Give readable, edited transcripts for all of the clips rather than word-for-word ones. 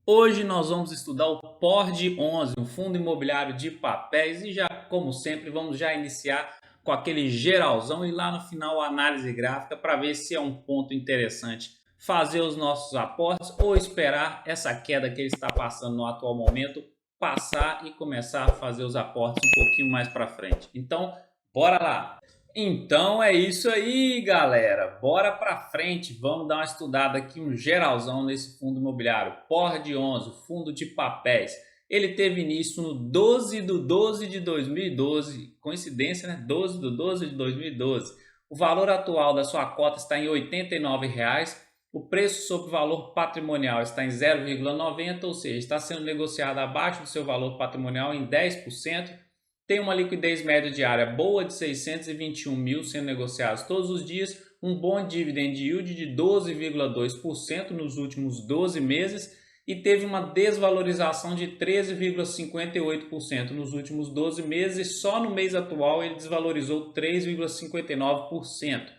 Hoje nós vamos estudar o PORD 11, um fundo imobiliário de papéis e já, como sempre, vamos já iniciar com aquele geralzão e lá no final a análise gráfica para ver se é um ponto interessante fazer os nossos aportes ou esperar essa queda que ele está passando no atual momento passar e começar a fazer os aportes um pouquinho mais para frente. Então, bora lá! Então é isso aí, galera. Bora para frente. Vamos dar uma estudada aqui, um geralzão nesse fundo imobiliário. PORD 11, fundo de papéis. Ele teve início no 12 de 12 de 2012. Coincidência, né? 12 de 12 de 2012. O valor atual da sua cota está em R$ 89,00. O preço sobre valor patrimonial está em 0,90, ou seja, está sendo negociado abaixo do seu valor patrimonial em 10%. Tem uma liquidez média diária boa de 621 mil sendo negociados todos os dias, um bom dividend yield de 12,2% nos últimos 12 meses e teve uma desvalorização de 13,58% nos últimos 12 meses e só no mês atual ele desvalorizou 3,59%.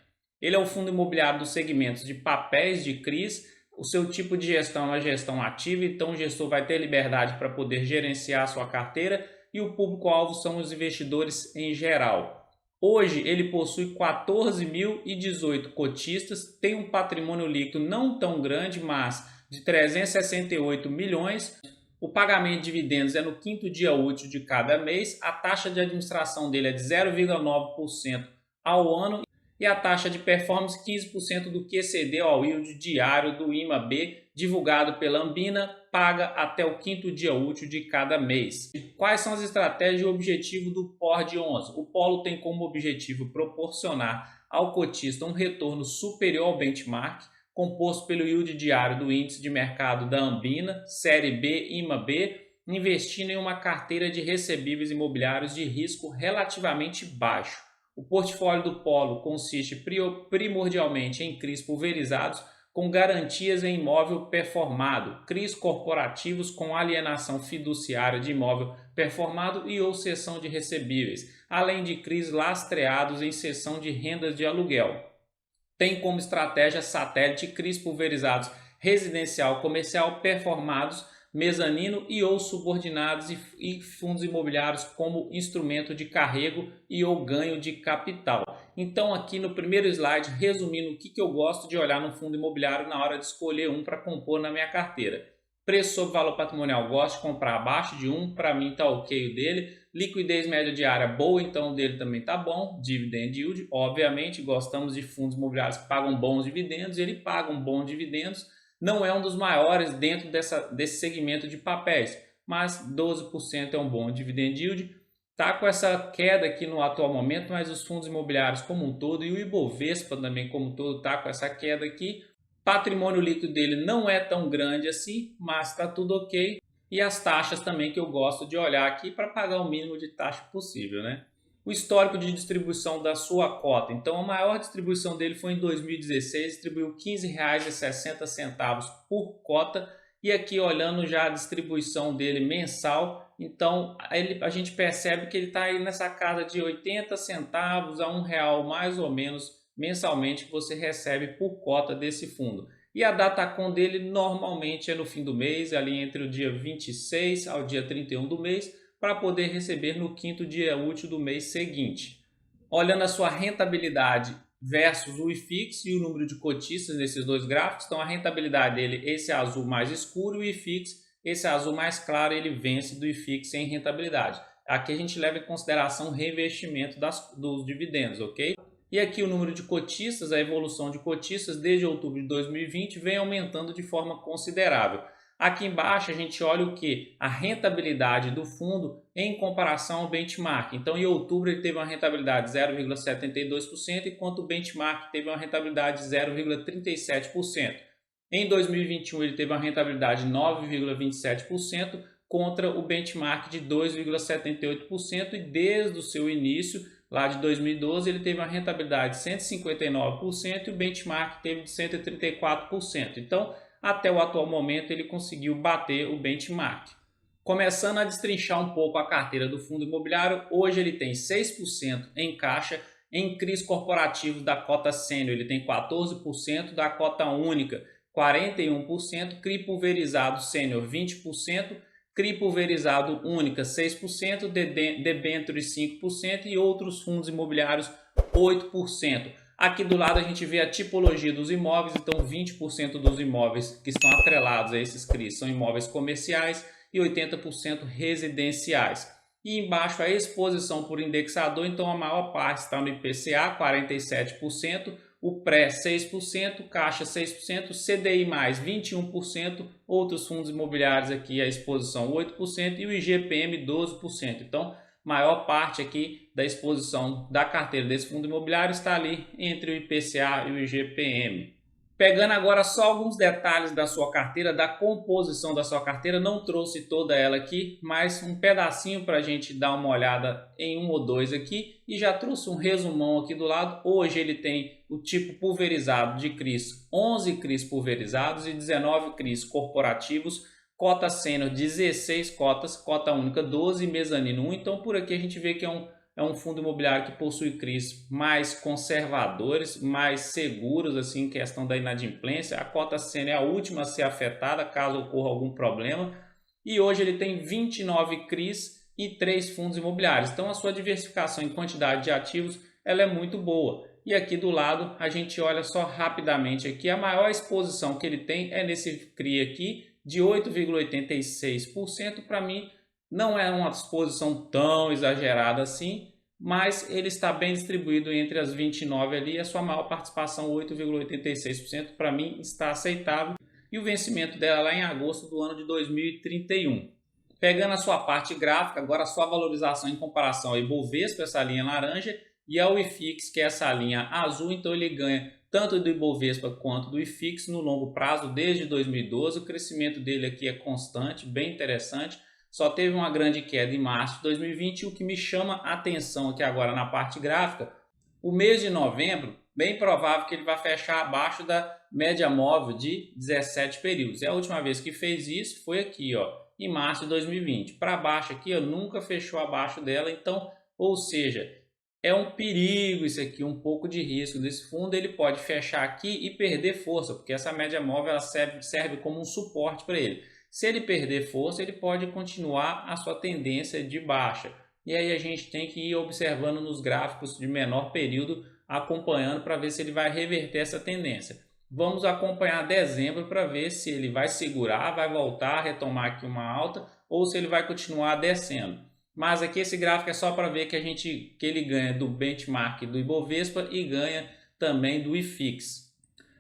Ele é o fundo imobiliário dos segmentos de papéis de CRIs. O seu tipo de gestão é uma gestão ativa, então o gestor vai ter liberdade para poder gerenciar a sua carteira e o público-alvo são os investidores em geral. Hoje ele possui 14.018 cotistas, tem um patrimônio líquido não tão grande, mas de 368 milhões. O pagamento de dividendos é no quinto dia útil de cada mês, a taxa de administração dele é de 0,9% ao ano e a taxa de performance 15% do QCD ao yield diário do IMAB, divulgado pela Anbina, paga até o quinto dia útil de cada mês. Quais são as estratégias e o objetivo do PORD 11? O Polo tem como objetivo proporcionar ao cotista um retorno superior ao benchmark, composto pelo yield diário do índice de mercado da Anbina, série B, IMAB, investindo em uma carteira de recebíveis imobiliários de risco relativamente baixo. O portfólio do Polo consiste primordialmente em CRIs pulverizados com garantias em imóvel performado, CRIs corporativos com alienação fiduciária de imóvel performado e ou cessão de recebíveis, além de CRIs lastreados em cessão de rendas de aluguel. Tem como estratégia satélite CRIs pulverizados residencial comercial performados, mezanino e ou subordinados e fundos imobiliários como instrumento de carrego e ou ganho de capital. Então aqui no primeiro slide, resumindo o que eu gosto de olhar no fundo imobiliário na hora de escolher um para compor na minha carteira. Preço sobre valor patrimonial, gosto de comprar abaixo de 1, para mim está ok o dele. Liquidez média diária boa, então o dele também está bom. Dividend yield, obviamente, gostamos de fundos imobiliários que pagam bons dividendos, ele paga um bom dividendos. Não é um dos maiores dentro desse segmento de papéis, mas 12% é um bom dividend yield. Está com essa queda aqui no atual momento, mas os fundos imobiliários como um todo e o Ibovespa também como um todo está com essa queda aqui. Patrimônio líquido dele não é tão grande assim, mas está tudo ok. E as taxas também que eu gosto de olhar aqui para pagar o mínimo de taxa possível, né? O histórico de distribuição da sua cota. Então, a maior distribuição dele foi em 2016, distribuiu R$ 15,60 por cota. E aqui olhando já a distribuição dele mensal, então a gente percebe que ele está aí nessa casa de 80 centavos a R$ 1 mais ou menos mensalmente que você recebe por cota desse fundo. E a datacom dele normalmente é no fim do mês, ali entre o dia 26 ao dia 31 do mês, para poder receber no quinto dia útil do mês seguinte. Olhando a sua rentabilidade versus o IFIX e o número de cotistas nesses dois gráficos, então a rentabilidade dele, esse azul mais escuro, e o IFIX, esse azul mais claro, ele vence do IFIX em rentabilidade. Aqui a gente leva em consideração o reinvestimento dos dividendos, ok? E aqui o número de cotistas, a evolução de cotistas desde outubro de 2020 vem aumentando de forma considerável. Aqui embaixo a gente olha o que? A rentabilidade do fundo em comparação ao benchmark. Então em outubro ele teve uma rentabilidade de 0,72%, enquanto o benchmark teve uma rentabilidade de 0,37%. Em 2021 ele teve uma rentabilidade de 9,27% contra o benchmark de 2,78% e desde o seu início lá de 2012, ele teve uma rentabilidade de 159% e o benchmark teve de 134%. Então, até o atual momento, ele conseguiu bater o benchmark. Começando a destrinchar um pouco a carteira do fundo imobiliário, hoje ele tem 6% em caixa, em CRIs corporativos da cota sênior ele tem 14%, da cota única 41%, CRI pulverizado sênior 20%, CRI pulverizado única 6%, debêntures 5% e outros fundos imobiliários 8%. Aqui do lado a gente vê a tipologia dos imóveis, então 20% dos imóveis que estão atrelados a esses CRIs são imóveis comerciais e 80% residenciais. E embaixo a exposição por indexador, então a maior parte está no IPCA, 47%, o pré 6%, caixa 6%, CDI mais 21%, outros fundos imobiliários aqui a exposição 8% e o IGPM 12%. Então, maior parte aqui da exposição da carteira desse fundo imobiliário está ali entre o IPCA e o IGPM. Pegando agora só alguns detalhes da sua carteira, da composição da sua carteira, não trouxe toda ela aqui, mas um pedacinho para a gente dar uma olhada em um ou dois aqui e já trouxe um resumão aqui do lado. Hoje ele tem o tipo pulverizado de CRIs, 11 CRIs pulverizados e 19 CRIs corporativos, cota sênior 16 cotas, cota única 12 e mezanino 1. Então por aqui a gente vê que é um fundo imobiliário que possui CRIs mais conservadores, mais seguros assim, em questão da inadimplência. A cota sênior é a última a ser afetada caso ocorra algum problema. E hoje ele tem 29 CRIs e 3 fundos imobiliários. Então a sua diversificação em quantidade de ativos ela é muito boa. E aqui do lado a gente olha só rapidamente aqui, a maior exposição que ele tem é nesse CRI aqui de 8,86%. Para mim não é uma exposição tão exagerada assim, mas ele está bem distribuído entre as 29 ali, a sua maior participação 8,86% para mim está aceitável e o vencimento dela lá em agosto do ano de 2031. Pegando a sua parte gráfica, agora a sua valorização em comparação ao Ibovespa, essa linha laranja, e ao IFIX, que é essa linha azul, então ele ganha tanto do Ibovespa quanto do IFIX no longo prazo desde 2012, o crescimento dele aqui é constante, bem interessante. Só teve uma grande queda em março de 2020. O que me chama a atenção aqui agora na parte gráfica, o mês de novembro, bem provável que ele vai fechar abaixo da média móvel de 17 períodos. E a última vez que fez isso foi aqui, ó, em março de 2020. Para baixo aqui, ó, nunca fechou abaixo dela, então, ou seja, é um perigo isso aqui, um pouco de risco desse fundo. Ele pode fechar aqui e perder força, porque essa média móvel ela serve como um suporte para ele. Se ele perder força, ele pode continuar a sua tendência de baixa. E aí a gente tem que ir observando nos gráficos de menor período, acompanhando para ver se ele vai reverter essa tendência. Vamos acompanhar dezembro para ver se ele vai segurar, vai voltar a retomar aqui uma alta ou se ele vai continuar descendo. Mas aqui esse gráfico é só para ver que ele ganha do benchmark do Ibovespa e ganha também do IFIX.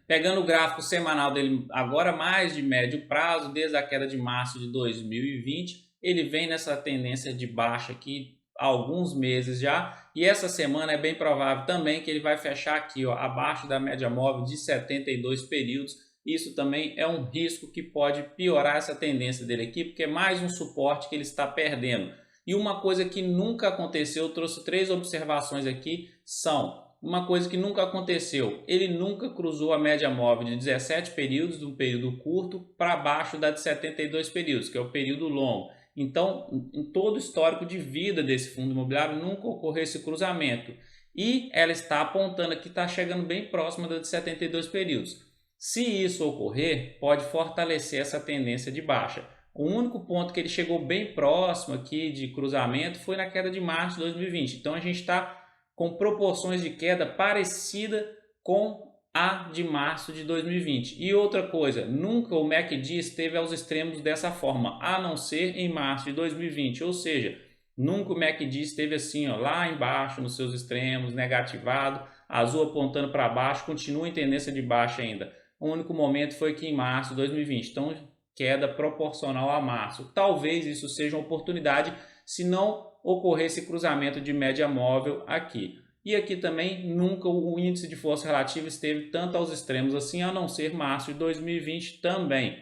Pegando o gráfico semanal dele agora mais de médio prazo, desde a queda de março de 2020, ele vem nessa tendência de baixa aqui há alguns meses já, e essa semana é bem provável também que ele vai fechar aqui, ó, abaixo da média móvel de 72 períodos. Isso também é um risco que pode piorar essa tendência dele aqui, porque é mais um suporte que ele está perdendo. E uma coisa que nunca aconteceu, eu trouxe 3 observações aqui, são... Uma coisa que nunca aconteceu, ele nunca cruzou a média móvel de 17 períodos, de um período curto, para baixo da de 72 períodos, que é o período longo. Então, em todo o histórico de vida desse fundo imobiliário, nunca ocorreu esse cruzamento. E ela está apontando aqui, está chegando bem próxima da de 72 períodos. Se isso ocorrer, pode fortalecer essa tendência de baixa. O único ponto que ele chegou bem próximo aqui de cruzamento foi na queda de março de 2020. Então, a gente está com proporções de queda parecida com a de março de 2020. E outra coisa, nunca o MACD esteve aos extremos dessa forma, a não ser em março de 2020. Ou seja, nunca o MACD esteve assim, ó, lá embaixo nos seus extremos, negativado, azul apontando para baixo, continua em tendência de baixa ainda. O único momento foi que em março de 2020. Então, queda proporcional a março. Talvez isso seja uma oportunidade, se não ocorrer esse cruzamento de média móvel aqui. E aqui também nunca o índice de força relativa esteve tanto aos extremos assim, a não ser março de 2020 também.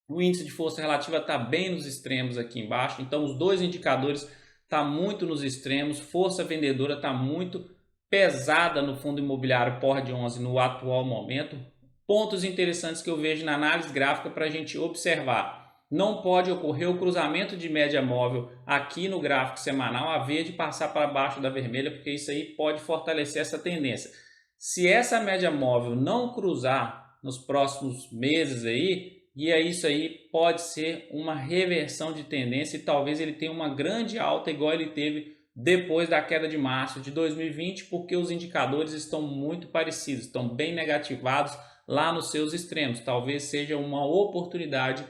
O índice de força relativa está bem nos extremos aqui embaixo, então os dois indicadores estão muito nos extremos, força vendedora está muito pesada no fundo imobiliário POR de 11 no atual momento. Pontos interessantes que eu vejo na análise gráfica para a gente observar. Não pode ocorrer o cruzamento de média móvel aqui no gráfico semanal, a verde passar para baixo da vermelha, porque isso aí pode fortalecer essa tendência. Se essa média móvel não cruzar nos próximos meses aí, e é isso aí, pode ser uma reversão de tendência e talvez ele tenha uma grande alta igual ele teve depois da queda de março de 2020, porque os indicadores estão muito parecidos, estão bem negativados lá nos seus extremos. Talvez seja uma oportunidade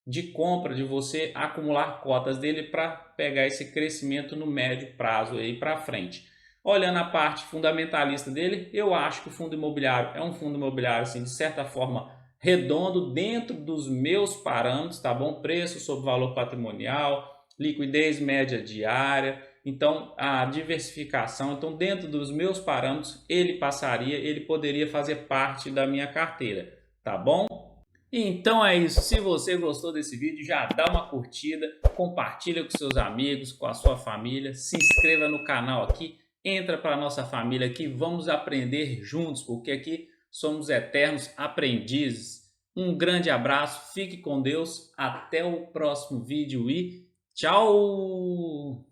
de compra, de você acumular cotas dele para pegar esse crescimento no médio prazo aí para frente. Olhando a parte fundamentalista dele, eu acho que o fundo imobiliário é um fundo imobiliário assim, de certa forma redondo dentro dos meus parâmetros, tá bom? Preço sobre valor patrimonial, liquidez média diária, então a diversificação, então dentro dos meus parâmetros ele poderia fazer parte da minha carteira, tá bom? Então é isso, se você gostou desse vídeo, já dá uma curtida, compartilha com seus amigos, com a sua família, se inscreva no canal aqui, entra para a nossa família aqui, vamos aprender juntos, porque aqui somos eternos aprendizes. Um grande abraço, fique com Deus, até o próximo vídeo e tchau!